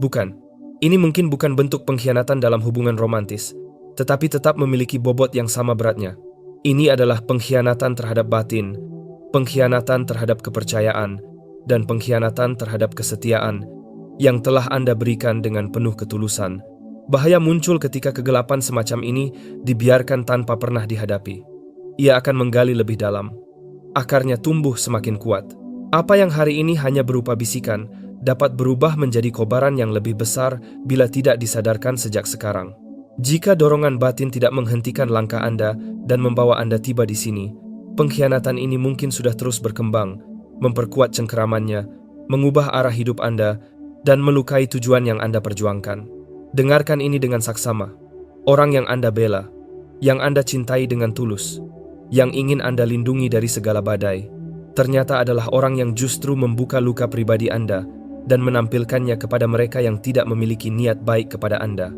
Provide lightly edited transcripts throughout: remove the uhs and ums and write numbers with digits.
Bukan. Ini mungkin bukan bentuk pengkhianatan dalam hubungan romantis, tetapi tetap memiliki bobot yang sama beratnya. Ini adalah pengkhianatan terhadap batin, pengkhianatan terhadap kepercayaan, dan pengkhianatan terhadap kesetiaan yang telah Anda berikan dengan penuh ketulusan. Bahaya muncul ketika kegelapan semacam ini dibiarkan tanpa pernah dihadapi. Ia akan menggali lebih dalam. Akarnya tumbuh semakin kuat. Apa yang hari ini hanya berupa bisikan dapat berubah menjadi kobaran yang lebih besar bila tidak disadarkan sejak sekarang. Jika dorongan batin tidak menghentikan langkah Anda dan membawa Anda tiba di sini, pengkhianatan ini mungkin sudah terus berkembang, memperkuat cengkeramannya, mengubah arah hidup Anda, dan melukai tujuan yang Anda perjuangkan. Dengarkan ini dengan saksama. Orang yang Anda bela, yang Anda cintai dengan tulus, yang ingin Anda lindungi dari segala badai, ternyata adalah orang yang justru membuka luka pribadi Anda dan menampilkannya kepada mereka yang tidak memiliki niat baik kepada Anda.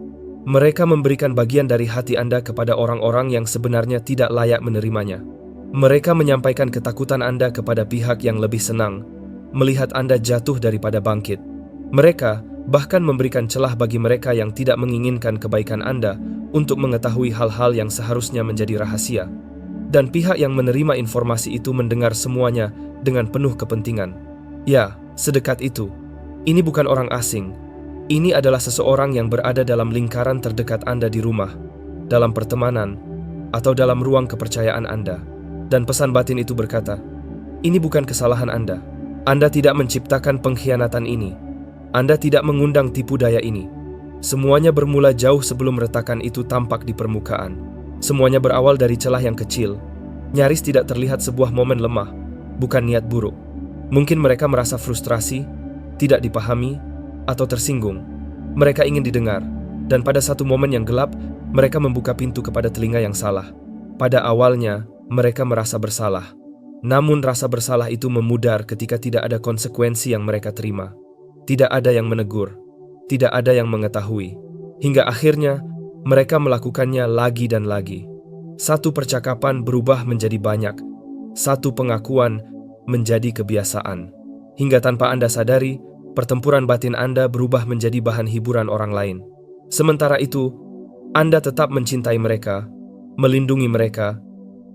Mereka memberikan bagian dari hati Anda kepada orang-orang yang sebenarnya tidak layak menerimanya. Mereka menyampaikan ketakutan Anda kepada pihak yang lebih senang melihat Anda jatuh daripada bangkit. Mereka bahkan memberikan celah bagi mereka yang tidak menginginkan kebaikan Anda untuk mengetahui hal-hal yang seharusnya menjadi rahasia. Dan pihak yang menerima informasi itu mendengar semuanya dengan penuh kepentingan. Ya, sedekat itu. Ini bukan orang asing. Ini adalah seseorang yang berada dalam lingkaran terdekat Anda di rumah, dalam pertemanan, atau dalam ruang kepercayaan Anda. Dan pesan batin itu berkata, ini bukan kesalahan Anda. Anda tidak menciptakan pengkhianatan ini. Anda tidak mengundang tipu daya ini. Semuanya bermula jauh sebelum retakan itu tampak di permukaan. Semuanya berawal dari celah yang kecil. Nyaris tidak terlihat sebuah momen lemah, bukan niat buruk. Mungkin mereka merasa frustrasi, tidak dipahami, atau tersinggung. Mereka ingin didengar, dan pada satu momen yang gelap, mereka membuka pintu kepada telinga yang salah. Pada awalnya, mereka merasa bersalah. Namun rasa bersalah itu memudar ketika tidak ada konsekuensi yang mereka terima. Tidak ada yang menegur, tidak ada yang mengetahui. Hingga akhirnya, mereka melakukannya lagi dan lagi. Satu percakapan berubah menjadi banyak. Satu pengakuan menjadi kebiasaan. Hingga tanpa Anda sadari, pertempuran batin Anda berubah menjadi bahan hiburan orang lain. Sementara itu, Anda tetap mencintai mereka, melindungi mereka,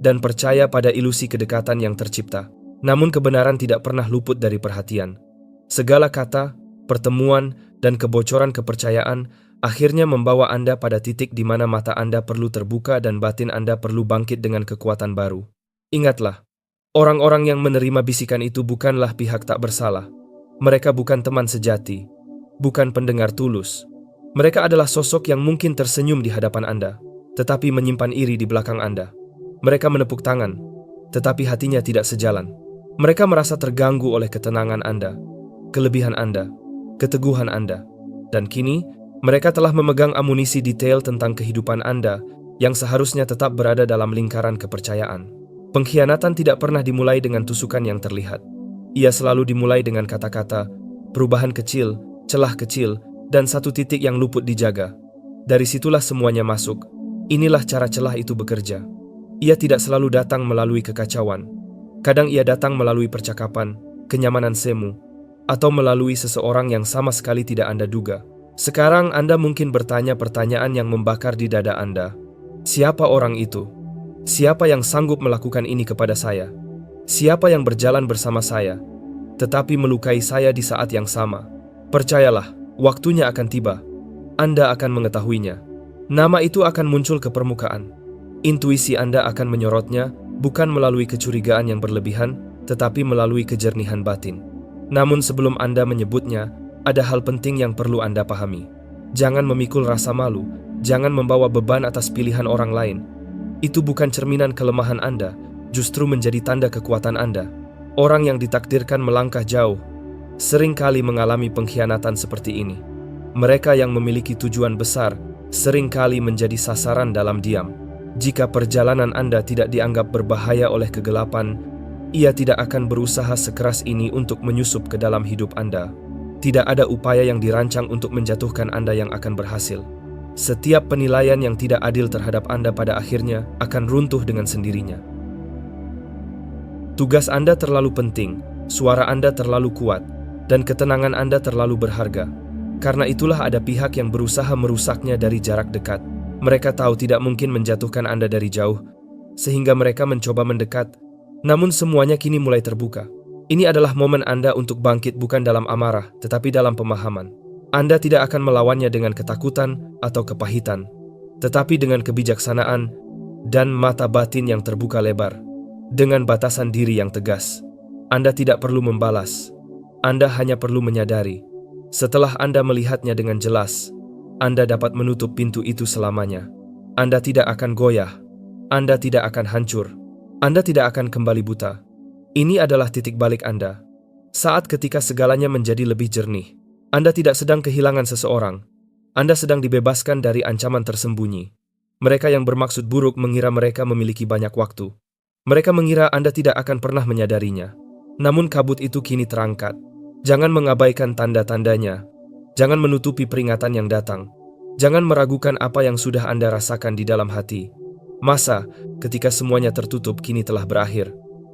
dan percaya pada ilusi kedekatan yang tercipta. Namun kebenaran tidak pernah luput dari perhatian. Segala kata, pertemuan, dan kebocoran kepercayaan akhirnya membawa Anda pada titik di mana mata Anda perlu terbuka dan batin Anda perlu bangkit dengan kekuatan baru. Ingatlah, orang-orang yang menerima bisikan itu bukanlah pihak tak bersalah. Mereka bukan teman sejati, bukan pendengar tulus. Mereka adalah sosok yang mungkin tersenyum di hadapan Anda, tetapi menyimpan iri di belakang Anda. Mereka menepuk tangan, tetapi hatinya tidak sejalan. Mereka merasa terganggu oleh ketenangan Anda, kelebihan Anda, keteguhan Anda. Dan kini, mereka telah memegang amunisi detail tentang kehidupan Anda yang seharusnya tetap berada dalam lingkaran kepercayaan. Pengkhianatan tidak pernah dimulai dengan tusukan yang terlihat. Ia selalu dimulai dengan kata-kata, perubahan kecil, celah kecil, dan satu titik yang luput dijaga. Dari situlah semuanya masuk. Inilah cara celah itu bekerja. Ia tidak selalu datang melalui kekacauan. Kadang ia datang melalui percakapan, kenyamanan semu, atau melalui seseorang yang sama sekali tidak Anda duga. Sekarang Anda mungkin bertanya pertanyaan yang membakar di dada Anda. Siapa orang itu? Siapa yang sanggup melakukan ini kepada saya? Siapa yang berjalan bersama saya, tetapi melukai saya di saat yang sama? Percayalah, waktunya akan tiba. Anda akan mengetahuinya. Nama itu akan muncul ke permukaan. Intuisi Anda akan menyorotnya, bukan melalui kecurigaan yang berlebihan, tetapi melalui kejernihan batin. Namun sebelum Anda menyebutnya, ada hal penting yang perlu Anda pahami. Jangan memikul rasa malu, jangan membawa beban atas pilihan orang lain. Itu bukan cerminan kelemahan Anda, justru menjadi tanda kekuatan Anda. Orang yang ditakdirkan melangkah jauh, seringkali mengalami pengkhianatan seperti ini. Mereka yang memiliki tujuan besar, seringkali menjadi sasaran dalam diam. Jika perjalanan Anda tidak dianggap berbahaya oleh kegelapan, ia tidak akan berusaha sekeras ini untuk menyusup ke dalam hidup Anda. Tidak ada upaya yang dirancang untuk menjatuhkan Anda yang akan berhasil. Setiap penilaian yang tidak adil terhadap Anda pada akhirnya akan runtuh dengan sendirinya. Tugas Anda terlalu penting, suara Anda terlalu kuat, dan ketenangan Anda terlalu berharga. Karena itulah ada pihak yang berusaha merusaknya dari jarak dekat. Mereka tahu tidak mungkin menjatuhkan Anda dari jauh, sehingga mereka mencoba mendekat. Namun semuanya kini mulai terbuka. Ini adalah momen Anda untuk bangkit bukan dalam amarah, tetapi dalam pemahaman. Anda tidak akan melawannya dengan ketakutan atau kepahitan, tetapi dengan kebijaksanaan dan mata batin yang terbuka lebar. Dengan batasan diri yang tegas. Anda tidak perlu membalas. Anda hanya perlu menyadari. Setelah Anda melihatnya dengan jelas, Anda dapat menutup pintu itu selamanya. Anda tidak akan goyah. Anda tidak akan hancur. Anda tidak akan kembali buta. Ini adalah titik balik Anda. Saat ketika segalanya menjadi lebih jernih. Anda tidak sedang kehilangan seseorang. Anda sedang dibebaskan dari ancaman tersembunyi. Mereka yang bermaksud buruk mengira mereka memiliki banyak waktu. Mereka mengira Anda tidak akan pernah menyadarinya. Namun kabut itu kini terangkat. Jangan mengabaikan tanda-tandanya. Jangan menutupi peringatan yang datang. Jangan meragukan apa yang sudah Anda rasakan di dalam hati. Masa, ketika semuanya tertutup kini telah berakhir.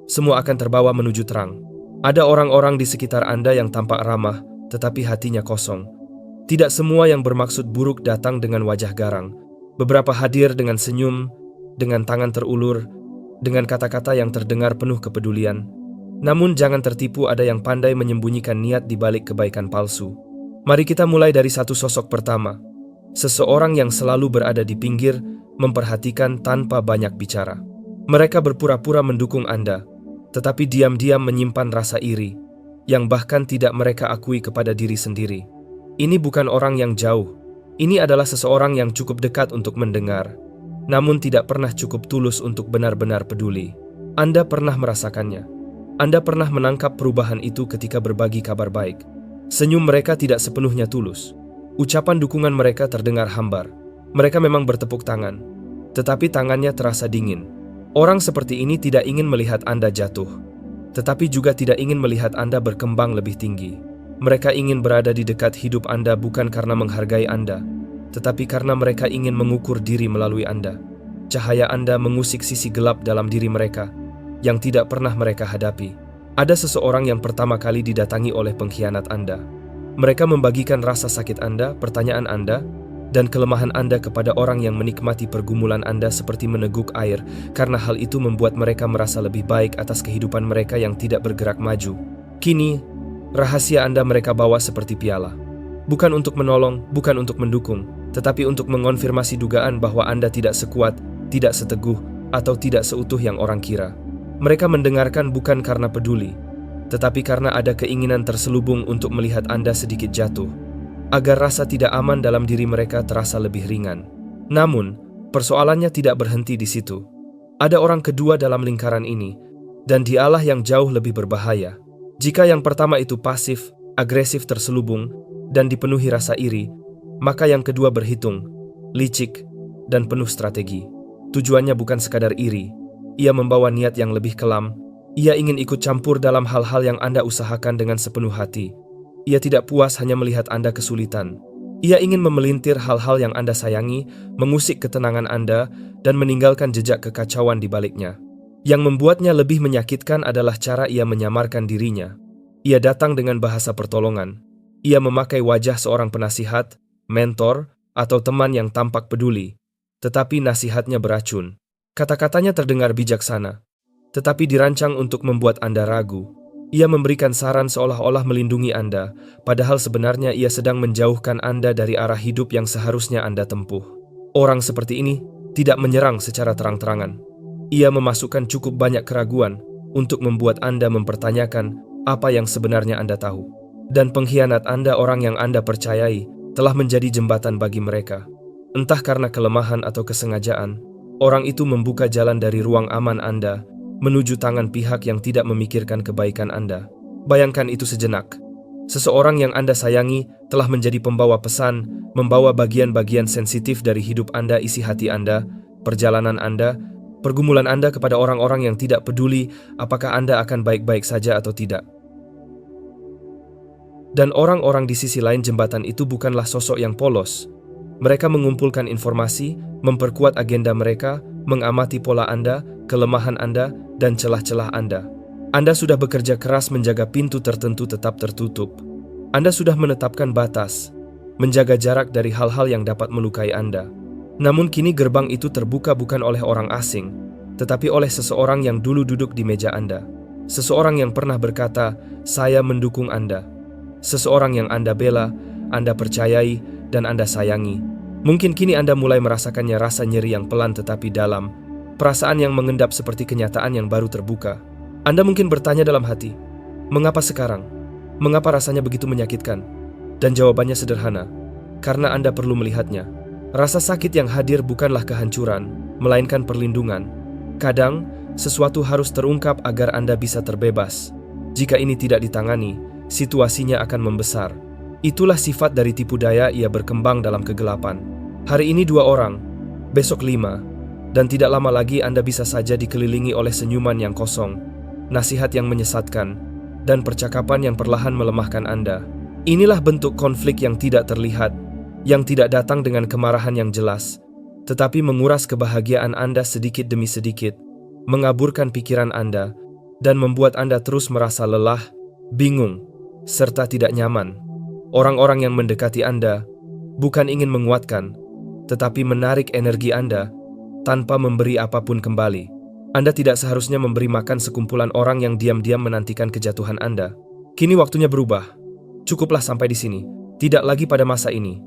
Semua akan terbawa menuju terang. Ada orang-orang di sekitar Anda yang tampak ramah, tetapi hatinya kosong. Tidak semua yang bermaksud buruk datang dengan wajah garang. Beberapa hadir dengan senyum, dengan tangan terulur, dengan kata-kata yang terdengar penuh kepedulian. Namun jangan tertipu, ada yang pandai menyembunyikan niat di balik kebaikan palsu. Mari kita mulai dari satu sosok pertama. Seseorang yang selalu berada di pinggir, memperhatikan tanpa banyak bicara. Mereka berpura-pura mendukung Anda, tetapi diam-diam menyimpan rasa iri, yang bahkan tidak mereka akui kepada diri sendiri. Ini bukan orang yang jauh. Ini adalah seseorang yang cukup dekat untuk mendengar, namun tidak pernah cukup tulus untuk benar-benar peduli. Anda pernah merasakannya. Anda pernah menangkap perubahan itu ketika berbagi kabar baik. Senyum mereka tidak sepenuhnya tulus. Ucapan dukungan mereka terdengar hambar. Mereka memang bertepuk tangan, tetapi tangannya terasa dingin. Orang seperti ini tidak ingin melihat Anda jatuh, tetapi juga tidak ingin melihat Anda berkembang lebih tinggi. Mereka ingin berada di dekat hidup Anda bukan karena menghargai Anda, tetapi karena mereka ingin mengukur diri melalui Anda. Cahaya Anda mengusik sisi gelap dalam diri mereka, yang tidak pernah mereka hadapi. Ada seseorang yang pertama kali didatangi oleh pengkhianat Anda. Mereka membagikan rasa sakit Anda, pertanyaan Anda, dan kelemahan Anda kepada orang yang menikmati pergumulan Anda seperti meneguk air, karena hal itu membuat mereka merasa lebih baik atas kehidupan mereka yang tidak bergerak maju. Kini, rahasia Anda mereka bawa seperti piala. Bukan untuk menolong, bukan untuk mendukung, tetapi untuk mengonfirmasi dugaan bahwa Anda tidak sekuat, tidak seteguh, atau tidak seutuh yang orang kira. Mereka mendengarkan bukan karena peduli, tetapi karena ada keinginan terselubung untuk melihat Anda sedikit jatuh, agar rasa tidak aman dalam diri mereka terasa lebih ringan. Namun, persoalannya tidak berhenti di situ. Ada orang kedua dalam lingkaran ini, dan dialah yang jauh lebih berbahaya. Jika yang pertama itu pasif, agresif terselubung, dan dipenuhi rasa iri, maka yang kedua berhitung, licik, dan penuh strategi. Tujuannya bukan sekadar iri. Ia membawa niat yang lebih kelam. Ia ingin ikut campur dalam hal-hal yang Anda usahakan dengan sepenuh hati. Ia tidak puas hanya melihat Anda kesulitan. Ia ingin memelintir hal-hal yang Anda sayangi, mengusik ketenangan Anda, dan meninggalkan jejak kekacauan di baliknya. Yang membuatnya lebih menyakitkan adalah cara ia menyamarkan dirinya. Ia datang dengan bahasa pertolongan. Ia memakai wajah seorang penasihat, mentor, atau teman yang tampak peduli. Tetapi nasihatnya beracun. Kata-katanya terdengar bijaksana, tetapi dirancang untuk membuat Anda ragu. Ia memberikan saran seolah-olah melindungi Anda, padahal sebenarnya ia sedang menjauhkan Anda dari arah hidup yang seharusnya Anda tempuh. Orang seperti ini tidak menyerang secara terang-terangan. Ia memasukkan cukup banyak keraguan untuk membuat Anda mempertanyakan apa yang sebenarnya Anda tahu. Dan pengkhianat Anda, orang yang Anda percayai, telah menjadi jembatan bagi mereka. Entah karena kelemahan atau kesengajaan, orang itu membuka jalan dari ruang aman Anda menuju tangan pihak yang tidak memikirkan kebaikan Anda. Bayangkan itu sejenak. Seseorang yang Anda sayangi telah menjadi pembawa pesan, membawa bagian-bagian sensitif dari hidup Anda, isi hati Anda, perjalanan Anda, pergumulan Anda kepada orang-orang yang tidak peduli apakah Anda akan baik-baik saja atau tidak. Dan orang-orang di sisi lain jembatan itu bukanlah sosok yang polos. Mereka mengumpulkan informasi, memperkuat agenda mereka, mengamati pola Anda, kelemahan Anda, dan celah-celah Anda. Anda sudah bekerja keras menjaga pintu tertentu tetap tertutup. Anda sudah menetapkan batas, menjaga jarak dari hal-hal yang dapat melukai Anda. Namun kini gerbang itu terbuka bukan oleh orang asing, tetapi oleh seseorang yang dulu duduk di meja Anda. Seseorang yang pernah berkata, "Saya mendukung Anda." Seseorang yang Anda bela, Anda percayai, dan Anda sayangi. Mungkin kini Anda mulai merasakannya, rasa nyeri yang pelan tetapi dalam, perasaan yang mengendap seperti kenyataan yang baru terbuka. Anda mungkin bertanya dalam hati, mengapa sekarang? Mengapa rasanya begitu menyakitkan? Dan jawabannya sederhana, karena Anda perlu melihatnya. Rasa sakit yang hadir bukanlah kehancuran, melainkan perlindungan. Kadang, sesuatu harus terungkap agar Anda bisa terbebas. Jika ini tidak ditangani, situasinya akan membesar. Itulah sifat dari tipu daya, ia berkembang dalam kegelapan. Hari ini 2 orang, besok 5, dan tidak lama lagi Anda bisa saja dikelilingi oleh senyuman yang kosong, nasihat yang menyesatkan, dan percakapan yang perlahan melemahkan Anda. Inilah bentuk konflik yang tidak terlihat, yang tidak datang dengan kemarahan yang jelas, tetapi menguras kebahagiaan Anda sedikit demi sedikit, mengaburkan pikiran Anda, dan membuat Anda terus merasa lelah, bingung, serta tidak nyaman. Orang-orang yang mendekati Anda bukan ingin menguatkan, tetapi menarik energi Anda tanpa memberi apapun kembali. Anda tidak seharusnya memberi makan sekumpulan orang yang diam-diam menantikan kejatuhan Anda. Kini waktunya berubah. Cukuplah sampai di sini. Tidak lagi pada masa ini.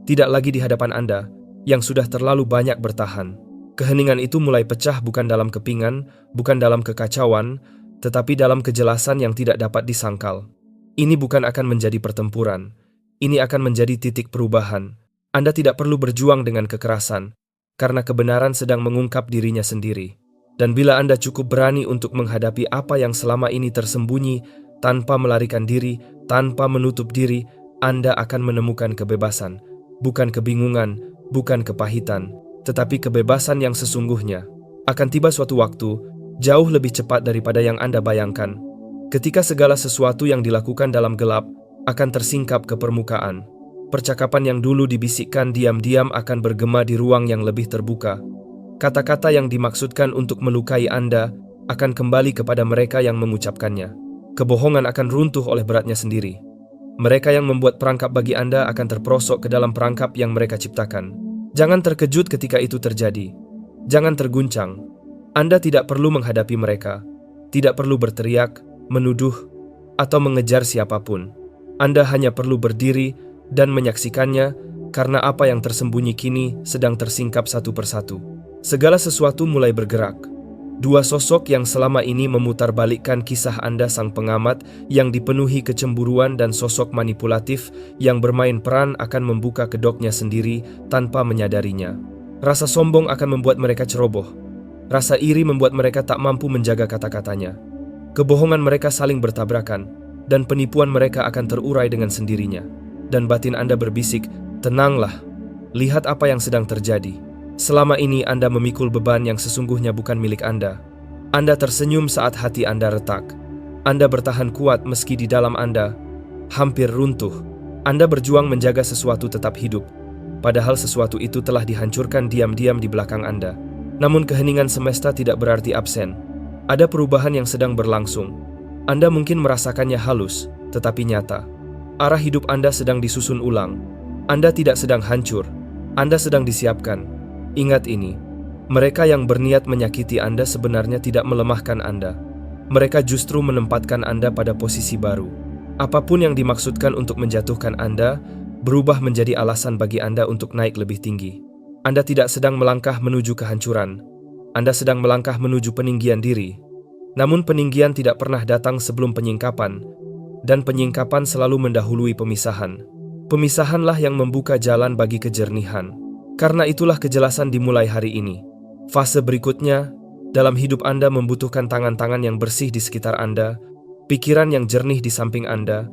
Tidak lagi di hadapan Anda, yang sudah terlalu banyak bertahan. Keheningan itu mulai pecah bukan dalam kepingan, bukan dalam kekacauan, tetapi dalam kejelasan yang tidak dapat disangkal. Ini bukan akan menjadi pertempuran. Ini akan menjadi titik perubahan. Anda tidak perlu berjuang dengan kekerasan, karena kebenaran sedang mengungkap dirinya sendiri. Dan bila Anda cukup berani untuk menghadapi apa yang selama ini tersembunyi, tanpa melarikan diri, tanpa menutup diri, Anda akan menemukan kebebasan. Bukan kebingungan, bukan kepahitan, tetapi kebebasan yang sesungguhnya. Akan tiba suatu waktu, jauh lebih cepat daripada yang Anda bayangkan, ketika segala sesuatu yang dilakukan dalam gelap akan tersingkap ke permukaan. Percakapan yang dulu dibisikkan diam-diam akan bergema di ruang yang lebih terbuka. Kata-kata yang dimaksudkan untuk melukai Anda akan kembali kepada mereka yang mengucapkannya. Kebohongan akan runtuh oleh beratnya sendiri. Mereka yang membuat perangkap bagi Anda akan terperosok ke dalam perangkap yang mereka ciptakan. Jangan terkejut ketika itu terjadi. Jangan terguncang. Anda tidak perlu menghadapi mereka. Tidak perlu berteriak, menuduh, atau mengejar siapapun. Anda hanya perlu berdiri dan menyaksikannya, karena apa yang tersembunyi kini sedang tersingkap satu persatu. Segala sesuatu mulai bergerak. 2 sosok yang selama ini memutarbalikkan kisah Anda, sang pengamat yang dipenuhi kecemburuan dan sosok manipulatif yang bermain peran, akan membuka kedoknya sendiri tanpa menyadarinya. Rasa sombong akan membuat mereka ceroboh. Rasa iri membuat mereka tak mampu menjaga kata-katanya. Kebohongan mereka saling bertabrakan, dan penipuan mereka akan terurai dengan sendirinya. Dan batin Anda berbisik, "Tenanglah, lihat apa yang sedang terjadi." Selama ini Anda memikul beban yang sesungguhnya bukan milik Anda. Anda tersenyum saat hati Anda retak. Anda bertahan kuat meski di dalam Anda hampir runtuh. Anda berjuang menjaga sesuatu tetap hidup, padahal sesuatu itu telah dihancurkan diam-diam di belakang Anda. Namun keheningan semesta tidak berarti absen. Ada perubahan yang sedang berlangsung. Anda mungkin merasakannya halus, tetapi nyata. Arah hidup Anda sedang disusun ulang. Anda tidak sedang hancur. Anda sedang disiapkan. Ingat ini, mereka yang berniat menyakiti Anda sebenarnya tidak melemahkan Anda. Mereka justru menempatkan Anda pada posisi baru. Apapun yang dimaksudkan untuk menjatuhkan Anda, berubah menjadi alasan bagi Anda untuk naik lebih tinggi. Anda tidak sedang melangkah menuju kehancuran. Anda sedang melangkah menuju peninggian diri. Namun peninggian tidak pernah datang sebelum penyingkapan, dan penyingkapan selalu mendahului pemisahan. Pemisahanlah yang membuka jalan bagi kejernihan. Karena itulah kejelasan dimulai hari ini. Fase berikutnya dalam hidup Anda membutuhkan tangan-tangan yang bersih di sekitar Anda, pikiran yang jernih di samping Anda,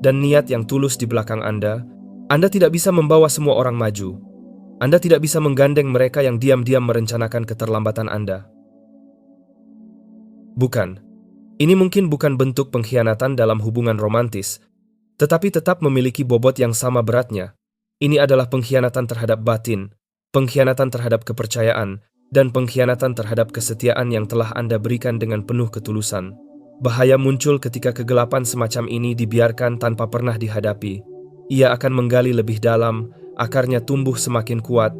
dan niat yang tulus di belakang Anda. Anda tidak bisa membawa semua orang maju. Anda tidak bisa menggandeng mereka yang diam-diam merencanakan keterlambatan Anda. Bukan. Ini mungkin bukan bentuk pengkhianatan dalam hubungan romantis, tetapi tetap memiliki bobot yang sama beratnya. Ini adalah pengkhianatan terhadap batin, pengkhianatan terhadap kepercayaan, dan pengkhianatan terhadap kesetiaan yang telah Anda berikan dengan penuh ketulusan. Bahaya muncul ketika kegelapan semacam ini dibiarkan tanpa pernah dihadapi. Ia akan menggali lebih dalam, akarnya tumbuh semakin kuat.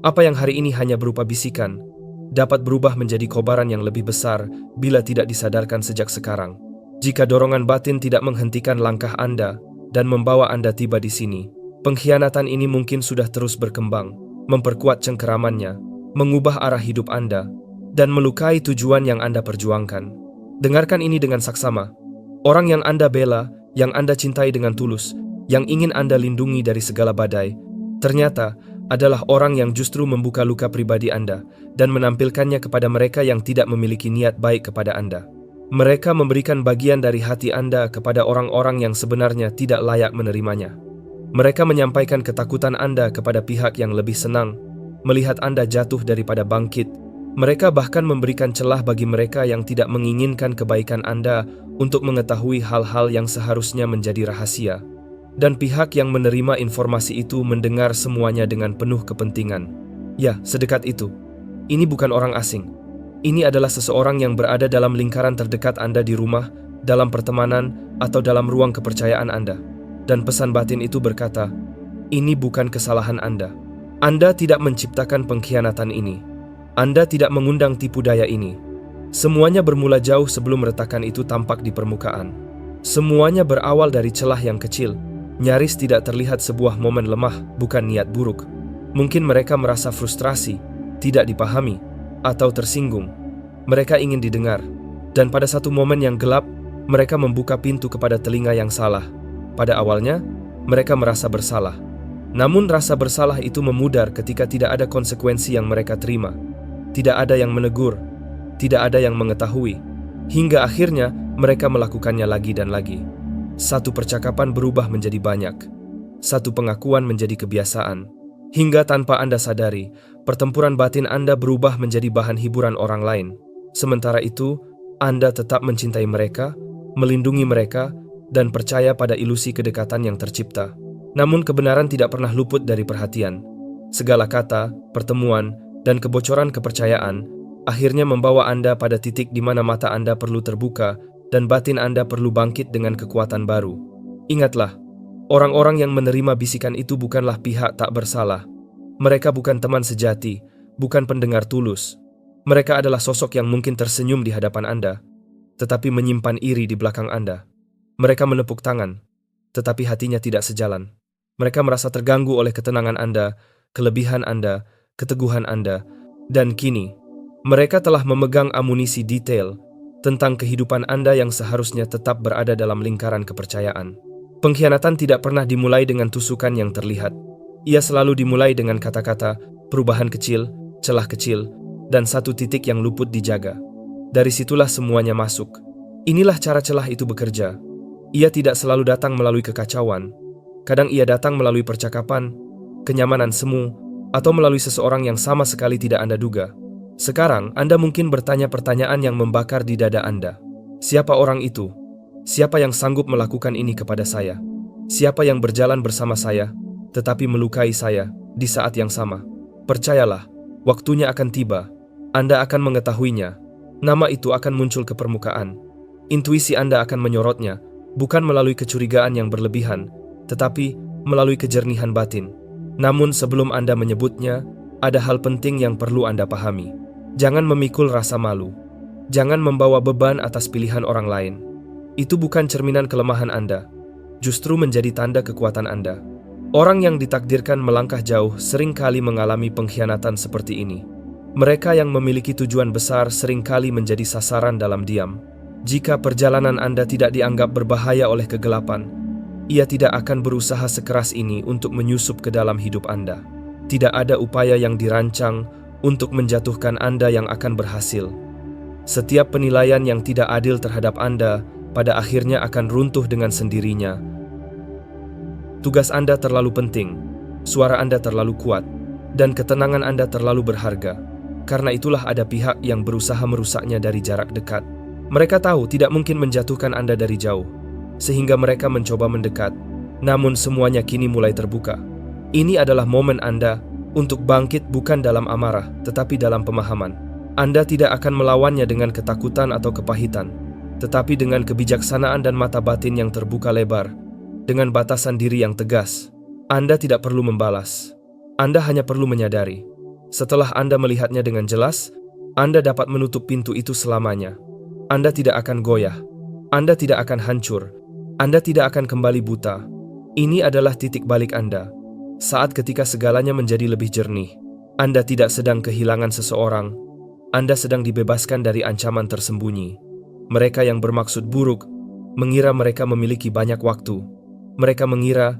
Apa yang hari ini hanya berupa bisikan, dapat berubah menjadi kobaran yang lebih besar bila tidak disadarkan sejak sekarang. Jika dorongan batin tidak menghentikan langkah Anda dan membawa Anda tiba di sini, pengkhianatan ini mungkin sudah terus berkembang, memperkuat cengkeramannya, mengubah arah hidup Anda, dan melukai tujuan yang Anda perjuangkan. Dengarkan ini dengan saksama. Orang yang Anda bela, yang Anda cintai dengan tulus, yang ingin Anda lindungi dari segala badai, ternyata adalah orang yang justru membuka luka pribadi Anda dan menampilkannya kepada mereka yang tidak memiliki niat baik kepada Anda. Mereka memberikan bagian dari hati Anda kepada orang-orang yang sebenarnya tidak layak menerimanya. Mereka menyampaikan ketakutan Anda kepada pihak yang lebih senang melihat Anda jatuh daripada bangkit. Mereka bahkan memberikan celah bagi mereka yang tidak menginginkan kebaikan Anda untuk mengetahui hal-hal yang seharusnya menjadi rahasia. Dan pihak yang menerima informasi itu mendengar semuanya dengan penuh kepentingan. Ya, sedekat itu. Ini bukan orang asing. Ini adalah seseorang yang berada dalam lingkaran terdekat Anda di rumah, dalam pertemanan, atau dalam ruang kepercayaan Anda. Dan pesan batin itu berkata, ini bukan kesalahan Anda. Anda tidak menciptakan pengkhianatan ini. Anda tidak mengundang tipu daya ini. Semuanya bermula jauh sebelum retakan itu tampak di permukaan. Semuanya berawal dari celah yang kecil. Nyaris tidak terlihat sebuah momen lemah, bukan niat buruk. Mungkin mereka merasa frustrasi, tidak dipahami, atau tersinggung. Mereka ingin didengar. Dan pada satu momen yang gelap, mereka membuka pintu kepada telinga yang salah. Pada awalnya, mereka merasa bersalah. Namun rasa bersalah itu memudar ketika tidak ada konsekuensi yang mereka terima. Tidak ada yang menegur, tidak ada yang mengetahui. Hingga akhirnya mereka melakukannya lagi dan lagi. Satu percakapan berubah menjadi banyak. Satu pengakuan menjadi kebiasaan. Hingga tanpa Anda sadari, pertempuran batin Anda berubah menjadi bahan hiburan orang lain. Sementara itu, Anda tetap mencintai mereka, melindungi mereka, dan percaya pada ilusi kedekatan yang tercipta. Namun kebenaran tidak pernah luput dari perhatian. Segala kata, pertemuan, dan kebocoran kepercayaan akhirnya membawa Anda pada titik di mana mata Anda perlu terbuka dan batin Anda perlu bangkit dengan kekuatan baru. Ingatlah, orang-orang yang menerima bisikan itu bukanlah pihak tak bersalah. Mereka bukan teman sejati, bukan pendengar tulus. Mereka adalah sosok yang mungkin tersenyum di hadapan Anda, tetapi menyimpan iri di belakang Anda. Mereka menepuk tangan, tetapi hatinya tidak sejalan. Mereka merasa terganggu oleh ketenangan Anda, kelebihan Anda, keteguhan Anda, dan kini, mereka telah memegang amunisi detail tentang kehidupan Anda yang seharusnya tetap berada dalam lingkaran kepercayaan. Pengkhianatan tidak pernah dimulai dengan tusukan yang terlihat. Ia selalu dimulai dengan kata-kata, perubahan kecil, celah kecil, dan satu titik yang luput dijaga. Dari situlah semuanya masuk. Inilah cara celah itu bekerja. Ia tidak selalu datang melalui kekacauan. Kadang ia datang melalui percakapan, kenyamanan semu, atau melalui seseorang yang sama sekali tidak Anda duga. Sekarang, Anda mungkin bertanya pertanyaan yang membakar di dada Anda. Siapa orang itu? Siapa yang sanggup melakukan ini kepada saya? Siapa yang berjalan bersama saya, tetapi melukai saya di saat yang sama? Percayalah, waktunya akan tiba. Anda akan mengetahuinya. Nama itu akan muncul ke permukaan. Intuisi Anda akan menyorotnya, bukan melalui kecurigaan yang berlebihan, tetapi melalui kejernihan batin. Namun sebelum Anda menyebutnya, ada hal penting yang perlu Anda pahami. Jangan memikul rasa malu. Jangan membawa beban atas pilihan orang lain. Itu bukan cerminan kelemahan Anda, justru menjadi tanda kekuatan Anda. Orang yang ditakdirkan melangkah jauh seringkali mengalami pengkhianatan seperti ini. Mereka yang memiliki tujuan besar seringkali menjadi sasaran dalam diam. Jika perjalanan Anda tidak dianggap berbahaya oleh kegelapan, ia tidak akan berusaha sekeras ini untuk menyusup ke dalam hidup Anda. Tidak ada upaya yang dirancang untuk menjatuhkan Anda yang akan berhasil. Setiap penilaian yang tidak adil terhadap Anda pada akhirnya akan runtuh dengan sendirinya. Tugas Anda terlalu penting, suara Anda terlalu kuat, dan ketenangan Anda terlalu berharga. Karena itulah ada pihak yang berusaha merusaknya dari jarak dekat. Mereka tahu tidak mungkin menjatuhkan Anda dari jauh, sehingga mereka mencoba mendekat. Namun semuanya kini mulai terbuka. Ini adalah momen Anda untuk bangkit bukan dalam amarah, tetapi dalam pemahaman. Anda tidak akan melawannya dengan ketakutan atau kepahitan, tetapi dengan kebijaksanaan dan mata batin yang terbuka lebar. dengan batasan diri yang tegas. Anda tidak perlu membalas. Anda hanya perlu menyadari. Setelah Anda melihatnya dengan jelas, Anda dapat menutup pintu itu selamanya. Anda tidak akan goyah. Anda tidak akan hancur. Anda tidak akan kembali buta. Ini adalah titik balik Anda. Saat ketika segalanya menjadi lebih jernih. Anda tidak sedang kehilangan seseorang. Anda sedang dibebaskan dari ancaman tersembunyi. Mereka yang bermaksud buruk mengira mereka memiliki banyak waktu. Mereka mengira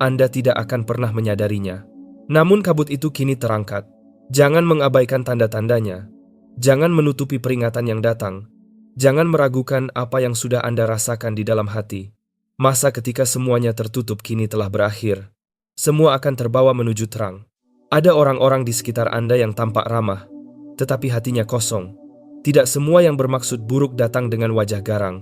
Anda tidak akan pernah menyadarinya. Namun kabut itu kini terangkat. Jangan mengabaikan tanda-tandanya. Jangan menutupi peringatan yang datang. Jangan meragukan apa yang sudah Anda rasakan di dalam hati. Masa ketika semuanya tertutup kini telah berakhir. Semua akan terbawa menuju terang. Ada orang-orang di sekitar Anda yang tampak ramah, tetapi hatinya kosong. Tidak semua yang bermaksud buruk datang dengan wajah garang.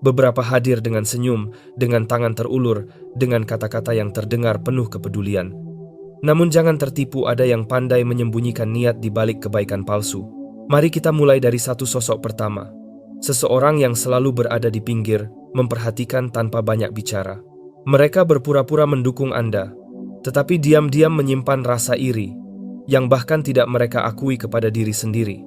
Beberapa hadir dengan senyum, dengan tangan terulur, dengan kata-kata yang terdengar penuh kepedulian. Namun jangan tertipu, ada yang pandai menyembunyikan niat di balik kebaikan palsu. Mari kita mulai dari satu sosok pertama. Seseorang yang selalu berada di pinggir, memperhatikan tanpa banyak bicara. Mereka berpura-pura mendukung Anda, tetapi diam-diam menyimpan rasa iri, yang bahkan tidak mereka akui kepada diri sendiri.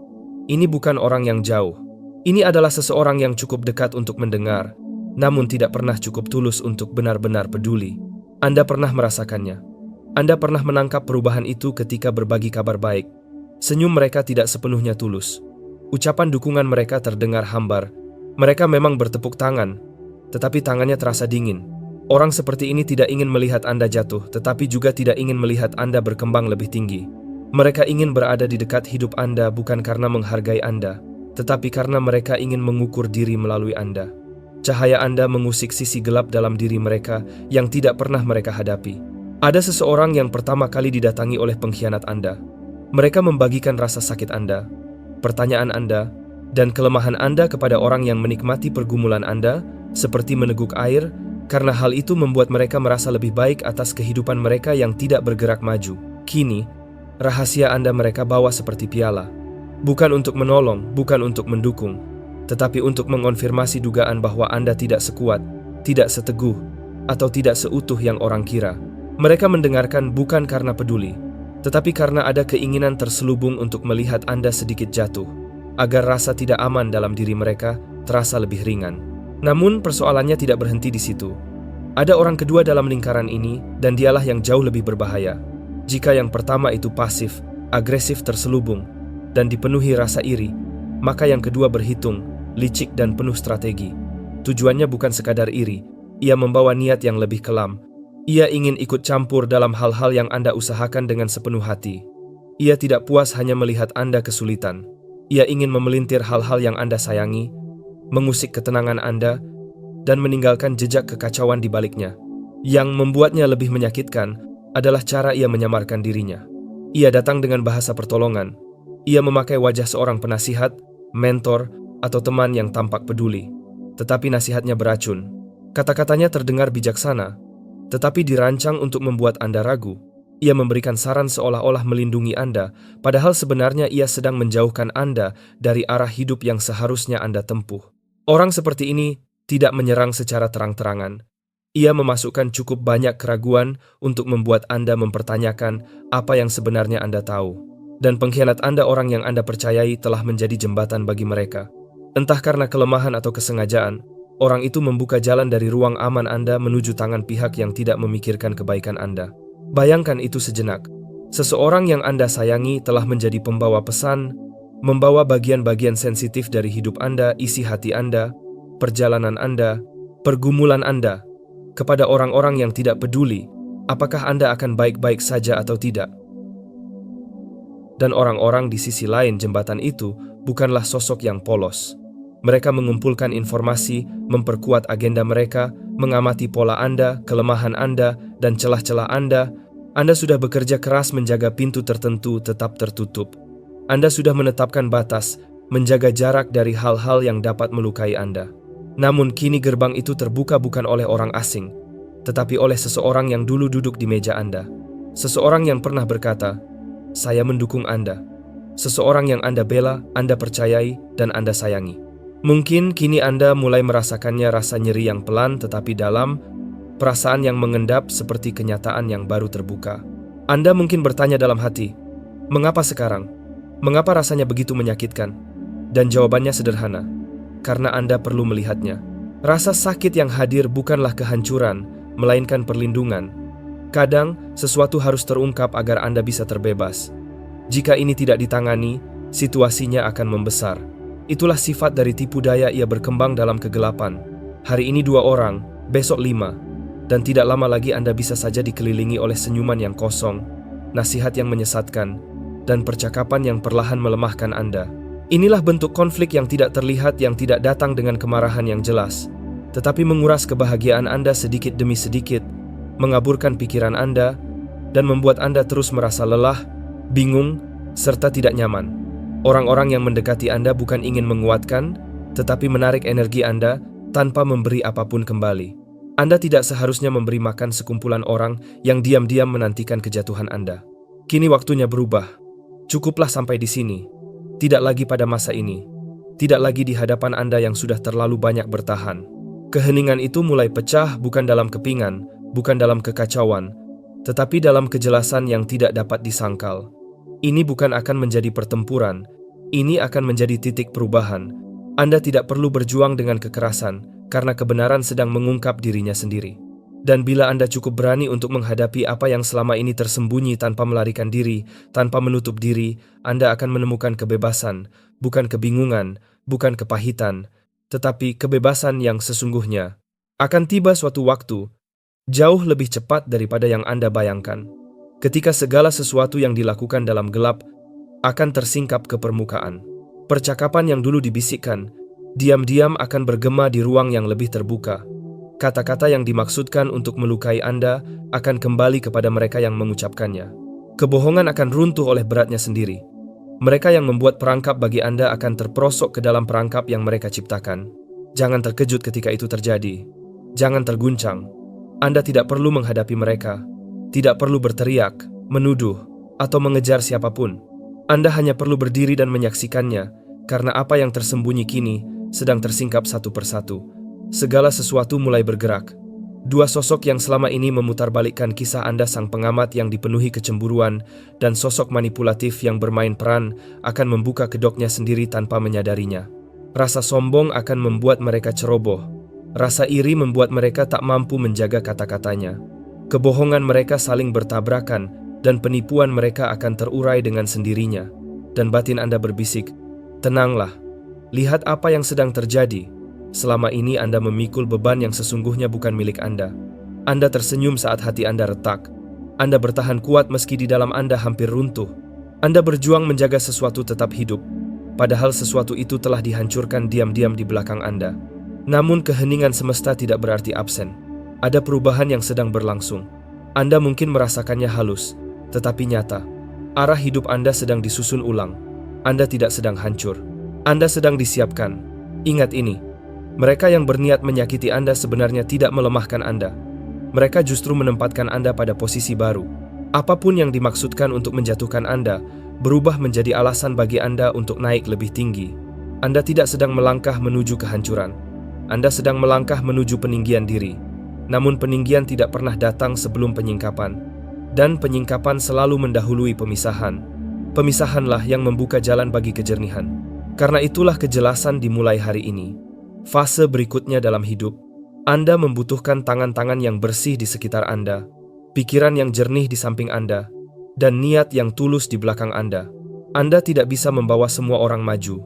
Ini bukan orang yang jauh. Ini adalah seseorang yang cukup dekat untuk mendengar, namun tidak pernah cukup tulus untuk benar-benar peduli. Anda pernah merasakannya. Anda pernah menangkap perubahan itu ketika berbagi kabar baik. Senyum mereka tidak sepenuhnya tulus. Ucapan dukungan mereka terdengar hambar. Mereka memang bertepuk tangan, tetapi tangannya terasa dingin. Orang seperti ini tidak ingin melihat Anda jatuh, tetapi juga tidak ingin melihat Anda berkembang lebih tinggi. Mereka ingin berada di dekat hidup Anda bukan karena menghargai Anda, tetapi karena mereka ingin mengukur diri melalui Anda. Cahaya Anda mengusik sisi gelap dalam diri mereka yang tidak pernah mereka hadapi. Ada seseorang yang pertama kali didatangi oleh pengkhianat Anda. Mereka membagikan rasa sakit Anda, pertanyaan Anda, dan kelemahan Anda kepada orang yang menikmati pergumulan Anda, seperti meneguk air, karena hal itu membuat mereka merasa lebih baik atas kehidupan mereka yang tidak bergerak maju. Kini, rahasia Anda mereka bawa seperti piala. Bukan untuk menolong, bukan untuk mendukung, tetapi untuk mengonfirmasi dugaan bahwa Anda tidak sekuat, tidak seteguh, atau tidak seutuh yang orang kira. Mereka mendengarkan bukan karena peduli, tetapi karena ada keinginan terselubung untuk melihat Anda sedikit jatuh, agar rasa tidak aman dalam diri mereka terasa lebih ringan. Namun persoalannya tidak berhenti di situ. Ada orang kedua dalam lingkaran ini, dan dialah yang jauh lebih berbahaya. Jika yang pertama itu pasif, agresif terselubung, dan dipenuhi rasa iri, maka yang kedua berhitung, licik dan penuh strategi. Tujuannya bukan sekadar iri, ia membawa niat yang lebih kelam. Ia ingin ikut campur dalam hal-hal yang Anda usahakan dengan sepenuh hati. Ia tidak puas hanya melihat Anda kesulitan. Ia ingin memelintir hal-hal yang Anda sayangi, mengusik ketenangan Anda, dan meninggalkan jejak kekacauan di baliknya. Yang membuatnya lebih menyakitkan adalah cara ia menyamarkan dirinya. Ia datang dengan bahasa pertolongan. Ia memakai wajah seorang penasihat, mentor, atau teman yang tampak peduli. Tetapi nasihatnya beracun. Kata-katanya terdengar bijaksana, tetapi dirancang untuk membuat Anda ragu. Ia memberikan saran seolah-olah melindungi Anda, padahal sebenarnya ia sedang menjauhkan Anda dari arah hidup yang seharusnya Anda tempuh. Orang seperti ini tidak menyerang secara terang-terangan. Ia memasukkan cukup banyak keraguan untuk membuat Anda mempertanyakan apa yang sebenarnya Anda tahu. Dan pengkhianat Anda, orang yang Anda percayai, telah menjadi jembatan bagi mereka. Entah karena kelemahan atau kesengajaan, orang itu membuka jalan dari ruang aman Anda menuju tangan pihak yang tidak memikirkan kebaikan Anda. Bayangkan itu sejenak. Seseorang yang Anda sayangi telah menjadi pembawa pesan, membawa bagian-bagian sensitif dari hidup Anda, isi hati Anda, perjalanan Anda, pergumulan Anda, kepada orang-orang yang tidak peduli apakah Anda akan baik-baik saja atau tidak. Dan orang-orang di sisi lain jembatan itu bukanlah sosok yang polos. Mereka mengumpulkan informasi, memperkuat agenda mereka, mengamati pola Anda, kelemahan Anda, dan celah-celah Anda. Anda sudah bekerja keras menjaga pintu tertentu tetap tertutup. Anda sudah menetapkan batas, menjaga jarak dari hal-hal yang dapat melukai Anda. Namun kini gerbang itu terbuka bukan oleh orang asing, tetapi oleh seseorang yang dulu duduk di meja Anda. Seseorang yang pernah berkata, "Saya mendukung Anda." Seseorang yang Anda bela, Anda percayai, dan Anda sayangi. Mungkin kini Anda mulai merasakannya, rasa nyeri yang pelan tetapi dalam, perasaan yang mengendap seperti kenyataan yang baru terbuka. Anda mungkin bertanya dalam hati, mengapa sekarang? Mengapa rasanya begitu menyakitkan? Dan jawabannya sederhana, karena Anda perlu melihatnya. Rasa sakit yang hadir bukanlah kehancuran, melainkan perlindungan. Kadang, sesuatu harus terungkap agar Anda bisa terbebas. Jika ini tidak ditangani, situasinya akan membesar. Itulah sifat dari tipu daya, ia berkembang dalam kegelapan. Hari ini 2 orang, besok 5. Dan tidak lama lagi Anda bisa saja dikelilingi oleh senyuman yang kosong, nasihat yang menyesatkan, dan percakapan yang perlahan melemahkan Anda. Inilah bentuk konflik yang tidak terlihat, yang tidak datang dengan kemarahan yang jelas, tetapi menguras kebahagiaan Anda sedikit demi sedikit, mengaburkan pikiran Anda, dan membuat Anda terus merasa lelah, bingung, serta tidak nyaman. Orang-orang yang mendekati Anda bukan ingin menguatkan, tetapi menarik energi Anda tanpa memberi apapun kembali. Anda tidak seharusnya memberi makan sekumpulan orang yang diam-diam menantikan kejatuhan Anda. Kini waktunya berubah. Cukuplah sampai di sini. Tidak lagi pada masa ini. Tidak lagi di hadapan Anda yang sudah terlalu banyak bertahan. Keheningan itu mulai pecah bukan dalam kepingan, bukan dalam kekacauan, tetapi dalam kejelasan yang tidak dapat disangkal. Ini bukan akan menjadi pertempuran. Ini akan menjadi titik perubahan. Anda tidak perlu berjuang dengan kekerasan, karena kebenaran sedang mengungkap dirinya sendiri. Dan bila Anda cukup berani untuk menghadapi apa yang selama ini tersembunyi tanpa melarikan diri, tanpa menutup diri, Anda akan menemukan kebebasan, bukan kebingungan, bukan kepahitan, tetapi kebebasan yang sesungguhnya. Akan tiba suatu waktu, jauh lebih cepat daripada yang Anda bayangkan, ketika segala sesuatu yang dilakukan dalam gelap akan tersingkap ke permukaan. Percakapan yang dulu dibisikkan, diam-diam akan bergema di ruang yang lebih terbuka. Kata-kata yang dimaksudkan untuk melukai Anda akan kembali kepada mereka yang mengucapkannya. Kebohongan akan runtuh oleh beratnya sendiri. Mereka yang membuat perangkap bagi Anda akan terperosok ke dalam perangkap yang mereka ciptakan. Jangan terkejut ketika itu terjadi. Jangan terguncang. Anda tidak perlu menghadapi mereka. Tidak perlu berteriak, menuduh, atau mengejar siapapun. Anda hanya perlu berdiri dan menyaksikannya, karena apa yang tersembunyi kini sedang tersingkap satu persatu. Segala sesuatu mulai bergerak. 2 sosok yang selama ini memutarbalikkan kisah Anda, sang pengamat yang dipenuhi kecemburuan dan sosok manipulatif yang bermain peran, akan membuka kedoknya sendiri tanpa menyadarinya. Rasa sombong akan membuat mereka ceroboh. Rasa iri membuat mereka tak mampu menjaga kata-katanya. Kebohongan mereka saling bertabrakan dan penipuan mereka akan terurai dengan sendirinya. Dan batin Anda berbisik, tenanglah, lihat apa yang sedang terjadi. Selama ini Anda memikul beban yang sesungguhnya bukan milik Anda. Anda tersenyum saat hati Anda retak. Anda bertahan kuat meski di dalam Anda hampir runtuh. Anda berjuang menjaga sesuatu tetap hidup, padahal sesuatu itu telah dihancurkan diam-diam di belakang Anda. Namun keheningan semesta tidak berarti absen. Ada perubahan yang sedang berlangsung. Anda mungkin merasakannya halus, tetapi nyata. Arah hidup Anda sedang disusun ulang. Anda tidak sedang hancur. Anda sedang disiapkan. Ingat ini. Mereka yang berniat menyakiti Anda sebenarnya tidak melemahkan Anda. Mereka justru menempatkan Anda pada posisi baru. Apapun yang dimaksudkan untuk menjatuhkan Anda, berubah menjadi alasan bagi Anda untuk naik lebih tinggi. Anda tidak sedang melangkah menuju kehancuran. Anda sedang melangkah menuju peninggian diri. Namun peninggian tidak pernah datang sebelum penyingkapan. Dan penyingkapan selalu mendahului pemisahan. Pemisahanlah yang membuka jalan bagi kejernihan. Karena itulah kejelasan dimulai hari ini. Fase berikutnya dalam hidup, Anda membutuhkan tangan-tangan yang bersih di sekitar Anda, pikiran yang jernih di samping Anda, dan niat yang tulus di belakang Anda. Anda tidak bisa membawa semua orang maju.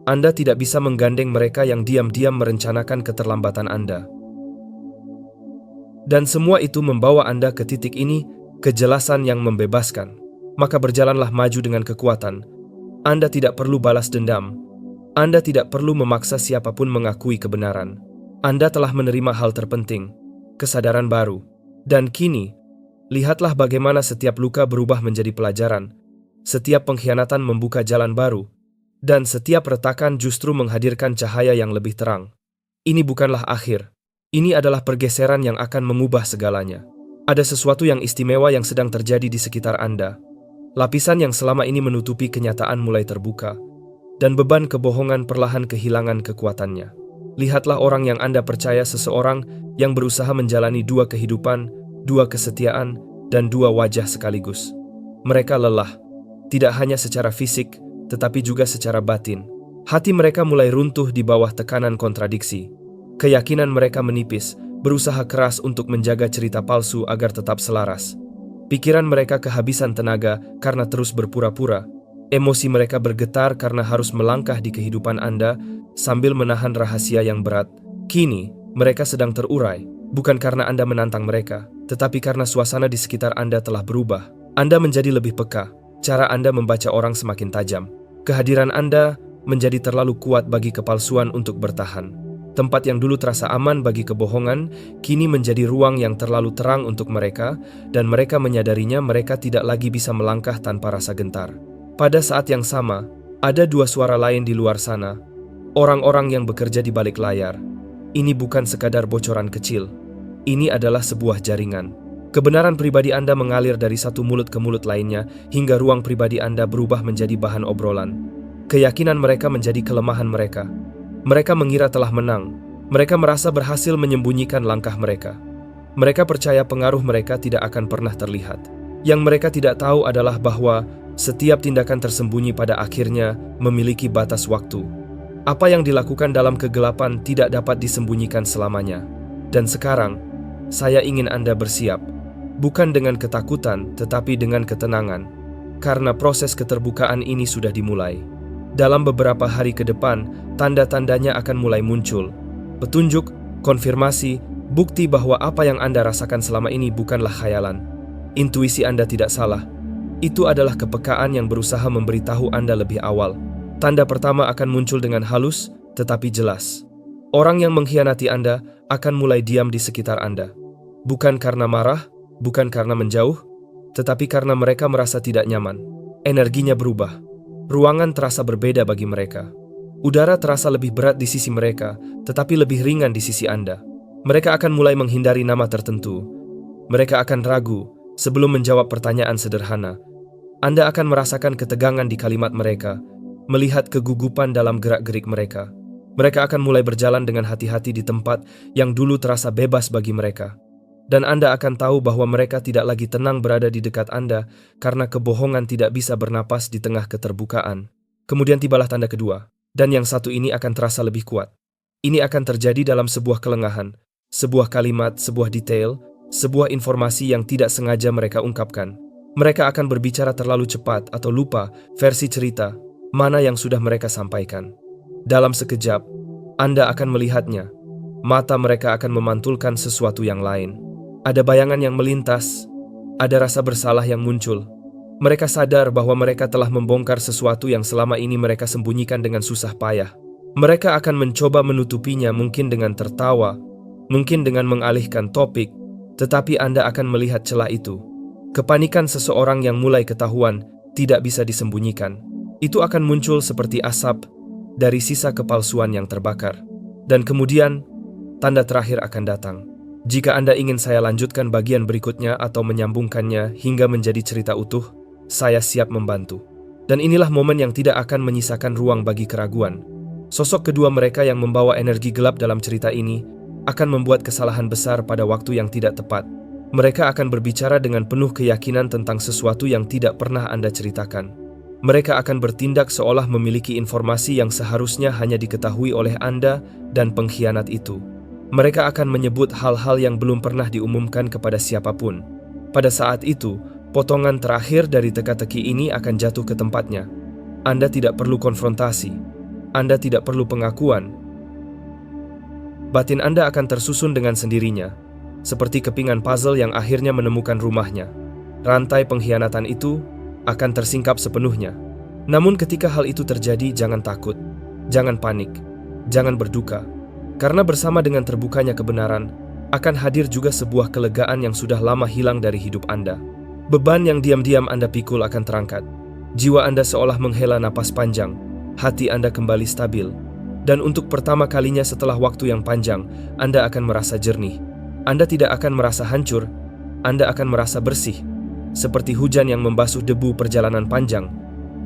Anda tidak bisa menggandeng mereka yang diam-diam merencanakan keterlambatan Anda. Dan semua itu membawa Anda ke titik ini, kejelasan yang membebaskan. Maka berjalanlah maju dengan kekuatan. Anda tidak perlu balas dendam. Anda tidak perlu memaksa siapapun mengakui kebenaran. Anda telah menerima hal terpenting, kesadaran baru. Dan kini, lihatlah bagaimana setiap luka berubah menjadi pelajaran, setiap pengkhianatan membuka jalan baru, dan setiap retakan justru menghadirkan cahaya yang lebih terang. Ini bukanlah akhir. Ini adalah pergeseran yang akan mengubah segalanya. Ada sesuatu yang istimewa yang sedang terjadi di sekitar Anda. Lapisan yang selama ini menutupi kenyataan mulai terbuka, dan beban kebohongan perlahan kehilangan kekuatannya. Lihatlah orang yang Anda percaya, seseorang yang berusaha menjalani dua kehidupan, dua kesetiaan, dan dua wajah sekaligus. Mereka lelah, tidak hanya secara fisik, tetapi juga secara batin. Hati mereka mulai runtuh di bawah tekanan kontradiksi. Keyakinan mereka menipis, berusaha keras untuk menjaga cerita palsu agar tetap selaras. Pikiran mereka kehabisan tenaga karena terus berpura-pura. Emosi mereka bergetar karena harus melangkah di kehidupan Anda sambil menahan rahasia yang berat. Kini, mereka sedang terurai, bukan karena Anda menantang mereka, tetapi karena suasana di sekitar Anda telah berubah. Anda menjadi lebih peka, cara Anda membaca orang semakin tajam. Kehadiran Anda menjadi terlalu kuat bagi kepalsuan untuk bertahan. Tempat yang dulu terasa aman bagi kebohongan, kini menjadi ruang yang terlalu terang untuk mereka, dan mereka menyadarinya mereka tidak lagi bisa melangkah tanpa rasa gentar. Pada saat yang sama, ada dua suara lain di luar sana. Orang-orang yang bekerja di balik layar. Ini bukan sekadar bocoran kecil. Ini adalah sebuah jaringan. Kebenaran pribadi Anda mengalir dari satu mulut ke mulut lainnya, hingga ruang pribadi Anda berubah menjadi bahan obrolan. Keyakinan mereka menjadi kelemahan mereka. Mereka mengira telah menang. Mereka merasa berhasil menyembunyikan langkah mereka. Mereka percaya pengaruh mereka tidak akan pernah terlihat. Yang mereka tidak tahu adalah bahwa setiap tindakan tersembunyi pada akhirnya memiliki batas waktu. Apa yang dilakukan dalam kegelapan tidak dapat disembunyikan selamanya. Dan sekarang, saya ingin Anda bersiap. Bukan dengan ketakutan, tetapi dengan ketenangan. Karena proses keterbukaan ini sudah dimulai. Dalam beberapa hari ke depan, tanda-tandanya akan mulai muncul. Petunjuk, konfirmasi, bukti bahwa apa yang Anda rasakan selama ini bukanlah khayalan. Intuisi Anda tidak salah. Itu adalah kepekaan yang berusaha memberitahu Anda lebih awal. Tanda pertama akan muncul dengan halus, tetapi jelas. Orang yang mengkhianati Anda akan mulai diam di sekitar Anda. Bukan karena marah, bukan karena menjauh, tetapi karena mereka merasa tidak nyaman. Energinya berubah. Ruangan terasa berbeda bagi mereka. Udara terasa lebih berat di sisi mereka, tetapi lebih ringan di sisi Anda. Mereka akan mulai menghindari nama tertentu. Mereka akan ragu sebelum menjawab pertanyaan sederhana. Anda akan merasakan ketegangan di kalimat mereka, melihat kegugupan dalam gerak-gerik mereka. Mereka akan mulai berjalan dengan hati-hati di tempat yang dulu terasa bebas bagi mereka. Dan Anda akan tahu bahwa mereka tidak lagi tenang berada di dekat Anda karena kebohongan tidak bisa bernapas di tengah keterbukaan. Kemudian tibalah tanda kedua, dan yang satu ini akan terasa lebih kuat. Ini akan terjadi dalam sebuah kelengahan, sebuah kalimat, sebuah detail, sebuah informasi yang tidak sengaja mereka ungkapkan. Mereka akan berbicara terlalu cepat atau lupa versi cerita mana yang sudah mereka sampaikan. Dalam sekejap, Anda akan melihatnya. Mata mereka akan memantulkan sesuatu yang lain. Ada bayangan yang melintas, ada rasa bersalah yang muncul. Mereka sadar bahwa mereka telah membongkar sesuatu yang selama ini mereka sembunyikan dengan susah payah. Mereka akan mencoba menutupinya, mungkin dengan tertawa, mungkin dengan mengalihkan topik, tetapi Anda akan melihat celah itu. Kepanikan seseorang yang mulai ketahuan tidak bisa disembunyikan. Itu akan muncul seperti asap dari sisa kepalsuan yang terbakar. Dan kemudian, tanda terakhir akan datang. Jika Anda ingin saya lanjutkan bagian berikutnya atau menyambungkannya hingga menjadi cerita utuh, saya siap membantu. Dan inilah momen yang tidak akan menyisakan ruang bagi keraguan. Sosok kedua mereka yang membawa energi gelap dalam cerita ini akan membuat kesalahan besar pada waktu yang tidak tepat. Mereka akan berbicara dengan penuh keyakinan tentang sesuatu yang tidak pernah Anda ceritakan. Mereka akan bertindak seolah memiliki informasi yang seharusnya hanya diketahui oleh Anda dan pengkhianat itu. Mereka akan menyebut hal-hal yang belum pernah diumumkan kepada siapapun. Pada saat itu, potongan terakhir dari teka-teki ini akan jatuh ke tempatnya. Anda tidak perlu konfrontasi. Anda tidak perlu pengakuan. Batin Anda akan tersusun dengan sendirinya, seperti kepingan puzzle yang akhirnya menemukan rumahnya. Rantai pengkhianatan itu akan tersingkap sepenuhnya. Namun ketika hal itu terjadi, jangan takut, jangan panik, jangan berduka. Karena bersama dengan terbukanya kebenaran, akan hadir juga sebuah kelegaan yang sudah lama hilang dari hidup Anda. Beban yang diam-diam Anda pikul akan terangkat. Jiwa Anda seolah menghela napas panjang, hati Anda kembali stabil. Dan untuk pertama kalinya setelah waktu yang panjang, Anda akan merasa jernih. Anda tidak akan merasa hancur, Anda akan merasa bersih. Seperti hujan yang membasuh debu perjalanan panjang,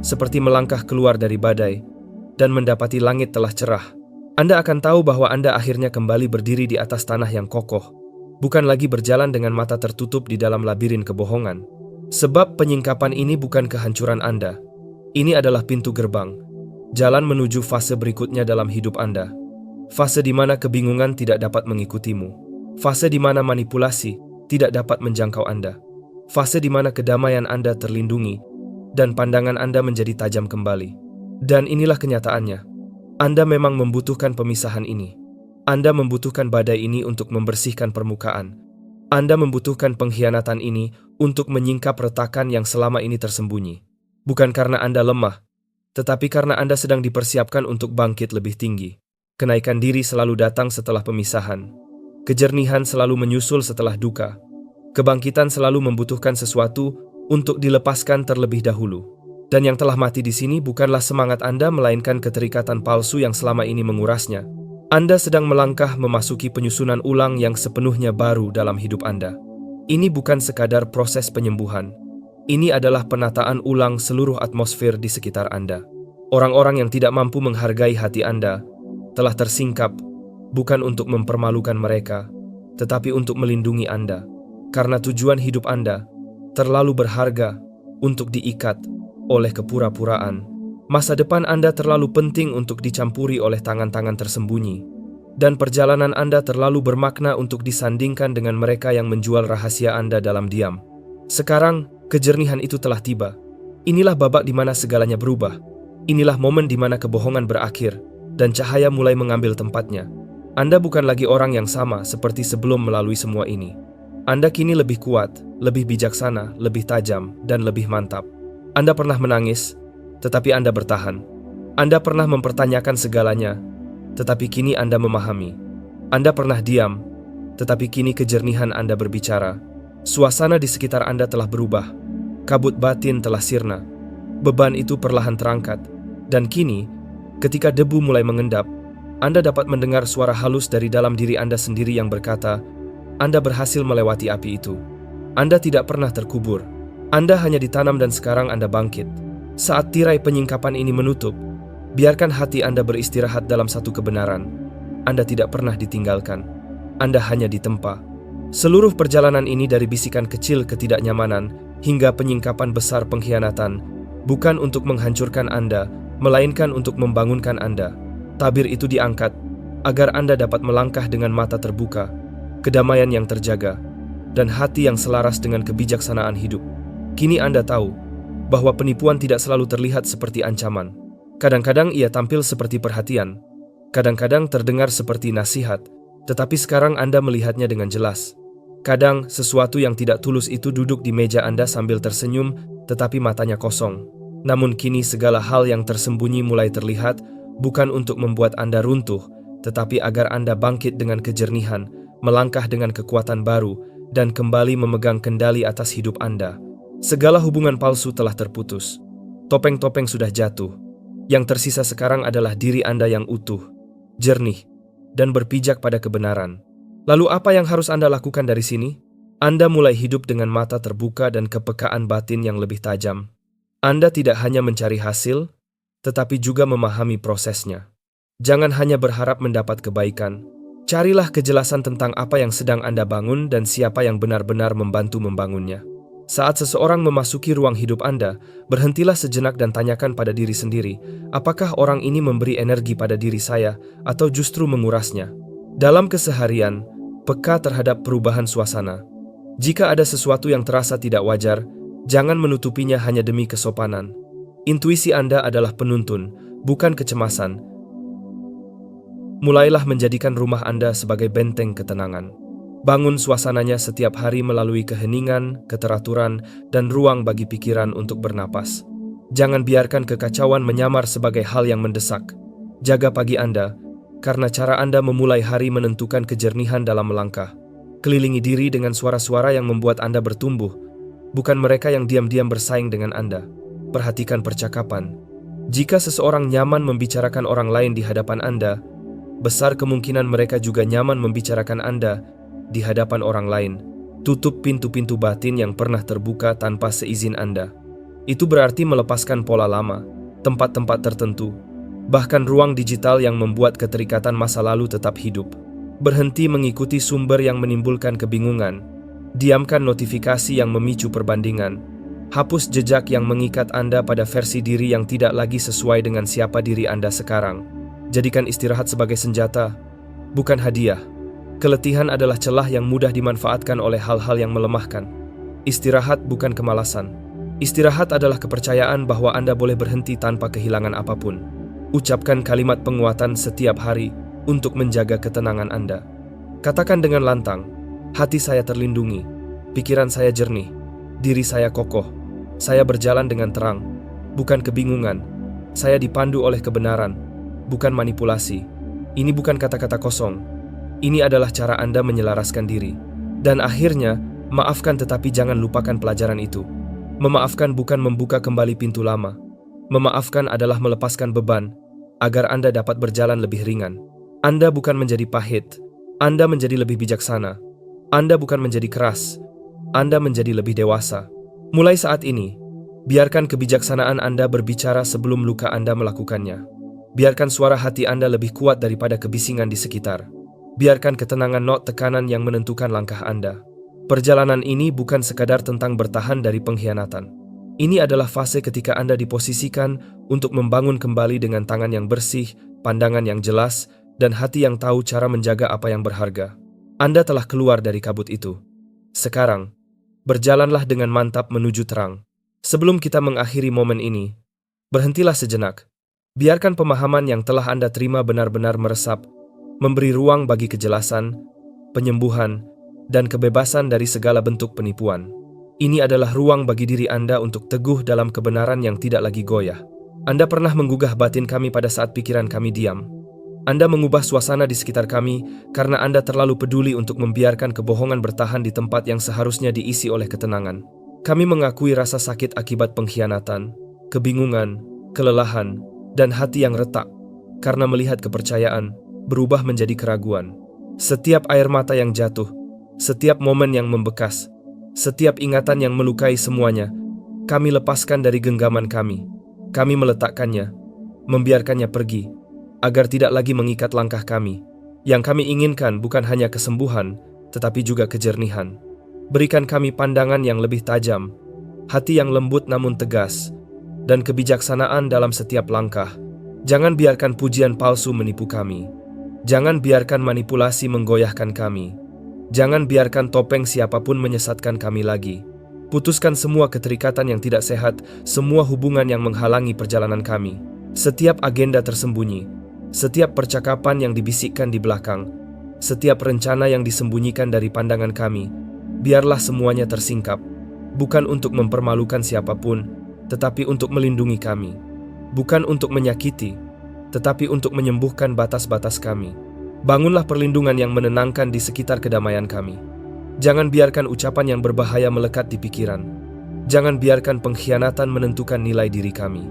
seperti melangkah keluar dari badai, dan mendapati langit telah cerah. Anda akan tahu bahwa Anda akhirnya kembali berdiri di atas tanah yang kokoh, bukan lagi berjalan dengan mata tertutup di dalam labirin kebohongan. Sebab penyingkapan ini bukan kehancuran Anda. Ini adalah pintu gerbang, jalan menuju fase berikutnya dalam hidup Anda. Fase di mana kebingungan tidak dapat mengikutimu. Fase di mana manipulasi tidak dapat menjangkau Anda. Fase di mana kedamaian Anda terlindungi dan pandangan Anda menjadi tajam kembali. Dan inilah kenyataannya. Anda memang membutuhkan pemisahan ini. Anda membutuhkan badai ini untuk membersihkan permukaan. Anda membutuhkan pengkhianatan ini untuk menyingkap retakan yang selama ini tersembunyi. Bukan karena Anda lemah, tetapi karena Anda sedang dipersiapkan untuk bangkit lebih tinggi. Kenaikan diri selalu datang setelah pemisahan. Kejernihan selalu menyusul setelah duka. Kebangkitan selalu membutuhkan sesuatu untuk dilepaskan terlebih dahulu. Dan yang telah mati di sini bukanlah semangat Anda, melainkan keterikatan palsu yang selama ini mengurasnya. Anda sedang melangkah memasuki penyusunan ulang yang sepenuhnya baru dalam hidup Anda. Ini bukan sekadar proses penyembuhan. Ini adalah penataan ulang seluruh atmosfer di sekitar Anda. Orang-orang yang tidak mampu menghargai hati Anda telah tersingkap, bukan untuk mempermalukan mereka, tetapi untuk melindungi Anda. Karena tujuan hidup Anda terlalu berharga untuk diikat oleh kepura-puraan. Masa depan Anda terlalu penting untuk dicampuri oleh tangan-tangan tersembunyi. Dan perjalanan Anda terlalu bermakna untuk disandingkan dengan mereka yang menjual rahasia Anda dalam diam. Sekarang, kejernihan itu telah tiba. Inilah babak di mana segalanya berubah. Inilah momen di mana kebohongan berakhir dan cahaya mulai mengambil tempatnya. Anda bukan lagi orang yang sama seperti sebelum melalui semua ini. Anda kini lebih kuat, lebih bijaksana, lebih tajam, dan lebih mantap. Anda pernah menangis, tetapi Anda bertahan. Anda pernah mempertanyakan segalanya, tetapi kini Anda memahami. Anda pernah diam, tetapi kini kejernihan Anda berbicara. Suasana di sekitar Anda telah berubah. Kabut batin telah sirna. Beban itu perlahan terangkat. Dan kini, ketika debu mulai mengendap, Anda dapat mendengar suara halus dari dalam diri Anda sendiri yang berkata, Anda berhasil melewati api itu. Anda tidak pernah terkubur. Anda hanya ditanam dan sekarang Anda bangkit. Saat tirai penyingkapan ini menutup, biarkan hati Anda beristirahat dalam satu kebenaran. Anda tidak pernah ditinggalkan. Anda hanya ditempa. Seluruh perjalanan ini dari bisikan kecil ketidaknyamanan hingga penyingkapan besar pengkhianatan, bukan untuk menghancurkan Anda, melainkan untuk membangunkan Anda. Tabir itu diangkat, agar Anda dapat melangkah dengan mata terbuka, kedamaian yang terjaga, dan hati yang selaras dengan kebijaksanaan hidup. Kini Anda tahu bahwa penipuan tidak selalu terlihat seperti ancaman. Kadang-kadang ia tampil seperti perhatian, kadang-kadang terdengar seperti nasihat, tetapi sekarang Anda melihatnya dengan jelas. Kadang sesuatu yang tidak tulus itu duduk di meja Anda sambil tersenyum, tetapi matanya kosong. Namun kini segala hal yang tersembunyi mulai terlihat, bukan untuk membuat Anda runtuh, tetapi agar Anda bangkit dengan kejernihan, melangkah dengan kekuatan baru, dan kembali memegang kendali atas hidup Anda. Segala hubungan palsu telah terputus. Topeng-topeng sudah jatuh. Yang tersisa sekarang adalah diri Anda yang utuh, jernih, dan berpijak pada kebenaran. Lalu apa yang harus Anda lakukan dari sini? Anda mulai hidup dengan mata terbuka dan kepekaan batin yang lebih tajam. Anda tidak hanya mencari hasil, tetapi juga memahami prosesnya. Jangan hanya berharap mendapat kebaikan. Carilah kejelasan tentang apa yang sedang Anda bangun dan siapa yang benar-benar membantu membangunnya. Saat seseorang memasuki ruang hidup Anda, berhentilah sejenak dan tanyakan pada diri sendiri, apakah orang ini memberi energi pada diri saya atau justru mengurasnya? Dalam keseharian, peka terhadap perubahan suasana. Jika ada sesuatu yang terasa tidak wajar, jangan menutupinya hanya demi kesopanan. Intuisi Anda adalah penuntun, bukan kecemasan. Mulailah menjadikan rumah Anda sebagai benteng ketenangan. Bangun suasananya setiap hari melalui keheningan, keteraturan, dan ruang bagi pikiran untuk bernapas. Jangan biarkan kekacauan menyamar sebagai hal yang mendesak. Jaga pagi Anda, karena cara Anda memulai hari menentukan kejernihan dalam melangkah. Kelilingi diri dengan suara-suara yang membuat Anda bertumbuh, bukan mereka yang diam-diam bersaing dengan Anda. Perhatikan percakapan. Jika seseorang nyaman membicarakan orang lain di hadapan Anda, besar kemungkinan mereka juga nyaman membicarakan Anda di hadapan orang lain. Tutup pintu-pintu batin yang pernah terbuka tanpa seizin Anda. Itu berarti melepaskan pola lama, tempat-tempat tertentu, Bahkan ruang digital yang membuat keterikatan masa lalu tetap hidup. Berhenti mengikuti sumber yang menimbulkan kebingungan. Diamkan notifikasi yang memicu perbandingan. Hapus jejak yang mengikat Anda pada versi diri yang tidak lagi sesuai dengan siapa diri Anda sekarang. Jadikan istirahat sebagai senjata, bukan hadiah. Keletihan adalah celah yang mudah dimanfaatkan oleh hal-hal yang melemahkan. Istirahat bukan kemalasan. Istirahat adalah kepercayaan bahwa Anda boleh berhenti tanpa kehilangan apapun. Ucapkan kalimat penguatan setiap hari untuk menjaga ketenangan Anda. Katakan dengan lantang, hati saya terlindungi, pikiran saya jernih, diri saya kokoh, saya berjalan dengan terang, bukan kebingungan, saya dipandu oleh kebenaran, bukan manipulasi. Ini bukan kata-kata kosong, ini adalah cara Anda menyelaraskan diri. Dan akhirnya, maafkan tetapi jangan lupakan pelajaran itu. Memaafkan bukan membuka kembali pintu lama. Memaafkan adalah melepaskan beban, agar Anda dapat berjalan lebih ringan. Anda bukan menjadi pahit, Anda menjadi lebih bijaksana. Anda bukan menjadi keras, Anda menjadi lebih dewasa. Mulai saat ini, biarkan kebijaksanaan Anda berbicara sebelum luka Anda melakukannya. Biarkan suara hati Anda lebih kuat daripada kebisingan di sekitar. Biarkan ketenangan not tekanan yang menentukan langkah Anda. Perjalanan ini bukan sekadar tentang bertahan dari pengkhianatan. Ini adalah fase ketika Anda diposisikan untuk membangun kembali dengan tangan yang bersih, pandangan yang jelas, dan hati yang tahu cara menjaga apa yang berharga. Anda telah keluar dari kabut itu. Sekarang, berjalanlah dengan mantap menuju terang. Sebelum kita mengakhiri momen ini, berhentilah sejenak. Biarkan pemahaman yang telah Anda terima benar-benar meresap, memberi ruang bagi kejelasan, penyembuhan, dan kebebasan dari segala bentuk penipuan. Ini adalah ruang bagi diri Anda untuk teguh dalam kebenaran yang tidak lagi goyah. Anda pernah menggugah batin kami pada saat pikiran kami diam. Anda mengubah suasana di sekitar kami karena Anda terlalu peduli untuk membiarkan kebohongan bertahan di tempat yang seharusnya diisi oleh ketenangan. Kami mengakui rasa sakit akibat pengkhianatan, kebingungan, kelelahan, dan hati yang retak karena melihat kepercayaan berubah menjadi keraguan. Setiap air mata yang jatuh, setiap momen yang membekas, setiap ingatan yang melukai semuanya, kami lepaskan dari genggaman kami. Kami meletakkannya, membiarkannya pergi, agar tidak lagi mengikat langkah kami. Yang kami inginkan bukan hanya kesembuhan, tetapi juga kejernihan. Berikan kami pandangan yang lebih tajam, hati yang lembut namun tegas, dan kebijaksanaan dalam setiap langkah. Jangan biarkan pujian palsu menipu kami. Jangan biarkan manipulasi menggoyahkan kami. Jangan biarkan topeng siapapun menyesatkan kami lagi. Putuskan semua keterikatan yang tidak sehat, semua hubungan yang menghalangi perjalanan kami. Setiap agenda tersembunyi, setiap percakapan yang dibisikkan di belakang, setiap rencana yang disembunyikan dari pandangan kami, biarlah semuanya tersingkap, bukan untuk mempermalukan siapapun, tetapi untuk melindungi kami. Bukan untuk menyakiti, tetapi untuk menyembuhkan batas-batas kami. Bangunlah perlindungan yang menenangkan di sekitar kedamaian kami. Jangan biarkan ucapan yang berbahaya melekat di pikiran. Jangan biarkan pengkhianatan menentukan nilai diri kami.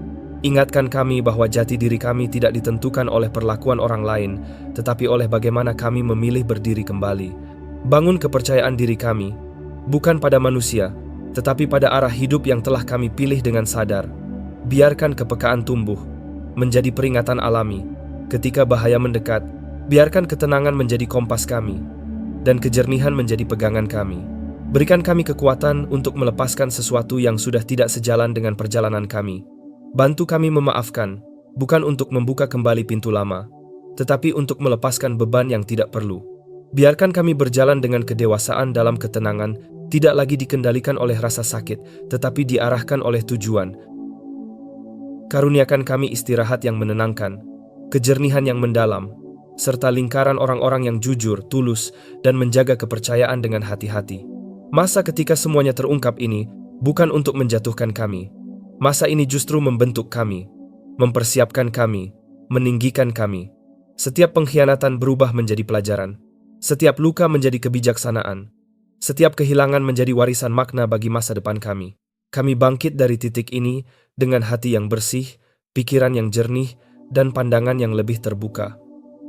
Ingatkan kami bahwa jati diri kami tidak ditentukan oleh perlakuan orang lain, tetapi oleh bagaimana kami memilih berdiri kembali. Bangun kepercayaan diri kami, bukan pada manusia, tetapi pada arah hidup yang telah kami pilih dengan sadar. Biarkan kepekaan tumbuh, menjadi peringatan alami. Ketika bahaya mendekat, biarkan ketenangan menjadi kompas kami, dan kejernihan menjadi pegangan kami. Berikan kami kekuatan untuk melepaskan sesuatu yang sudah tidak sejalan dengan perjalanan kami. Bantu kami memaafkan, bukan untuk membuka kembali pintu lama, tetapi untuk melepaskan beban yang tidak perlu. Biarkan kami berjalan dengan kedewasaan dalam ketenangan, tidak lagi dikendalikan oleh rasa sakit, tetapi diarahkan oleh tujuan. Karuniakan kami istirahat yang menenangkan, kejernihan yang mendalam, serta lingkaran orang-orang yang jujur, tulus, dan menjaga kepercayaan dengan hati-hati. Masa ketika semuanya terungkap ini bukan untuk menjatuhkan kami. Masa ini justru membentuk kami, mempersiapkan kami, meninggikan kami. Setiap pengkhianatan berubah menjadi pelajaran. Setiap luka menjadi kebijaksanaan. Setiap kehilangan menjadi warisan makna bagi masa depan kami. Kami bangkit dari titik ini dengan hati yang bersih, pikiran yang jernih, dan pandangan yang lebih terbuka.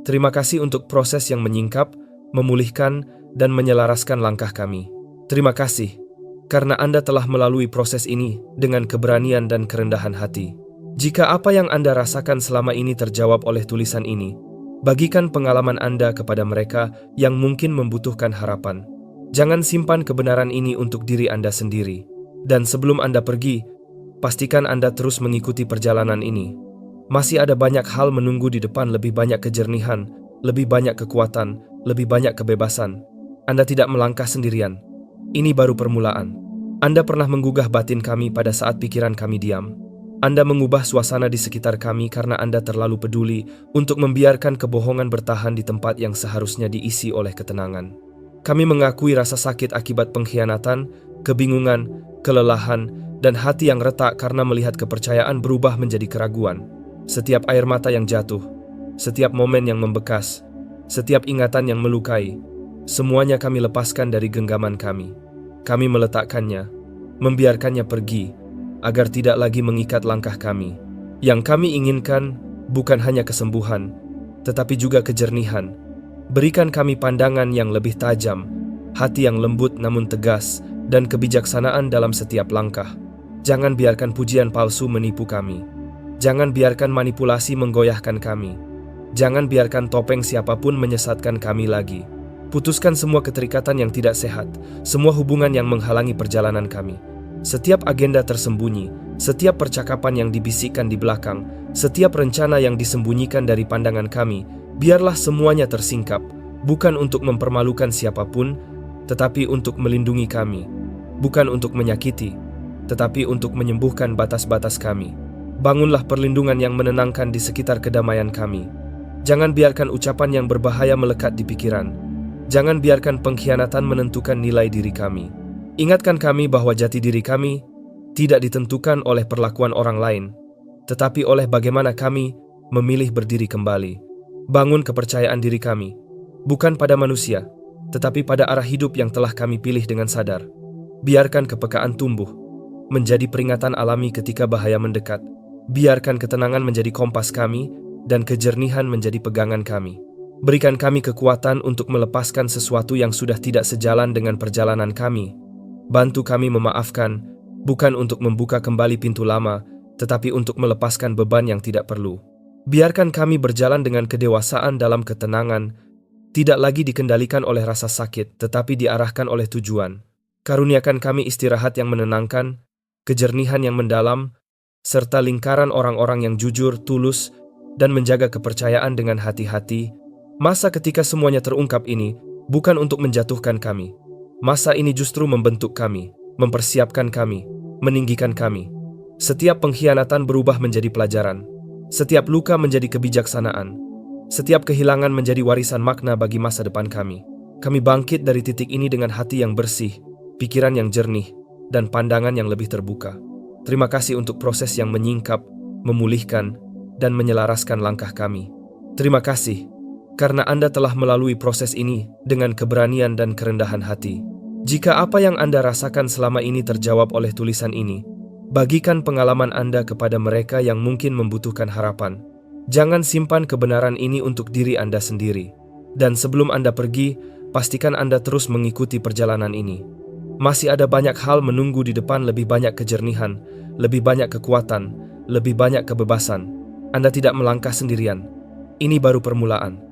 Terima kasih untuk proses yang menyingkap, memulihkan, dan menyelaraskan langkah kami. Terima kasih, karena Anda telah melalui proses ini dengan keberanian dan kerendahan hati. Jika apa yang Anda rasakan selama ini terjawab oleh tulisan ini, bagikan pengalaman Anda kepada mereka yang mungkin membutuhkan harapan. Jangan simpan kebenaran ini untuk diri Anda sendiri. Dan sebelum Anda pergi, pastikan Anda terus mengikuti perjalanan ini. Masih ada banyak hal menunggu di depan, lebih banyak kejernihan, lebih banyak kekuatan, lebih banyak kebebasan. Anda tidak melangkah sendirian. Ini baru permulaan. Anda pernah menggugah batin kami pada saat pikiran kami diam. Anda mengubah suasana di sekitar kami karena Anda terlalu peduli untuk membiarkan kebohongan bertahan di tempat yang seharusnya diisi oleh ketenangan. Kami mengakui rasa sakit akibat pengkhianatan, kebingungan, kelelahan, dan hati yang retak karena melihat kepercayaan berubah menjadi keraguan. Setiap air mata yang jatuh, setiap momen yang membekas, setiap ingatan yang melukai, semuanya kami lepaskan dari genggaman kami. Kami meletakkannya, membiarkannya pergi, agar tidak lagi mengikat langkah kami. Yang kami inginkan bukan hanya kesembuhan, tetapi juga kejernihan. Berikan kami pandangan yang lebih tajam, hati yang lembut namun tegas, dan kebijaksanaan dalam setiap langkah. Jangan biarkan pujian palsu menipu kami. Jangan biarkan manipulasi menggoyahkan kami. Jangan biarkan topeng siapapun menyesatkan kami lagi. Putuskan semua keterikatan yang tidak sehat, semua hubungan yang menghalangi perjalanan kami. Setiap agenda tersembunyi, setiap percakapan yang dibisikkan di belakang, setiap rencana yang disembunyikan dari pandangan kami, biarlah semuanya tersingkap, bukan untuk mempermalukan siapapun, tetapi untuk melindungi kami, bukan untuk menyakiti, tetapi untuk menyembuhkan batas-batas kami. Bangunlah perlindungan yang menenangkan di sekitar kedamaian kami. Jangan biarkan ucapan yang berbahaya melekat di pikiran. Jangan biarkan pengkhianatan menentukan nilai diri kami. Ingatkan kami bahwa jati diri kami tidak ditentukan oleh perlakuan orang lain, tetapi oleh bagaimana kami memilih berdiri kembali. Bangun kepercayaan diri kami, bukan pada manusia, tetapi pada arah hidup yang telah kami pilih dengan sadar. Biarkan kepekaan tumbuh, menjadi peringatan alami ketika bahaya mendekat. Biarkan ketenangan menjadi kompas kami, dan kejernihan menjadi pegangan kami. Berikan kami kekuatan untuk melepaskan sesuatu yang sudah tidak sejalan dengan perjalanan kami. Bantu kami memaafkan, bukan untuk membuka kembali pintu lama, tetapi untuk melepaskan beban yang tidak perlu. Biarkan kami berjalan dengan kedewasaan dalam ketenangan, tidak lagi dikendalikan oleh rasa sakit, tetapi diarahkan oleh tujuan. Karuniakan kami istirahat yang menenangkan, kejernihan yang mendalam, serta lingkaran orang-orang yang jujur, tulus, dan menjaga kepercayaan dengan hati-hati. Masa ketika semuanya terungkap ini bukan untuk menjatuhkan kami. Masa ini justru membentuk kami, mempersiapkan kami, meninggikan kami. Setiap pengkhianatan berubah menjadi pelajaran. Setiap luka menjadi kebijaksanaan. Setiap kehilangan menjadi warisan makna bagi masa depan kami. Kami bangkit dari titik ini dengan hati yang bersih, pikiran yang jernih, dan pandangan yang lebih terbuka. Terima kasih untuk proses yang menyingkap, memulihkan, dan menyelaraskan langkah kami. Terima kasih karena Anda telah melalui proses ini dengan keberanian dan kerendahan hati. Jika apa yang Anda rasakan selama ini terjawab oleh tulisan ini, bagikan pengalaman Anda kepada mereka yang mungkin membutuhkan harapan. Jangan simpan kebenaran ini untuk diri Anda sendiri. Dan sebelum Anda pergi, pastikan Anda terus mengikuti perjalanan ini. Masih ada banyak hal menunggu di depan, lebih banyak kejernihan, lebih banyak kekuatan, lebih banyak kebebasan. Anda tidak melangkah sendirian. Ini baru permulaan.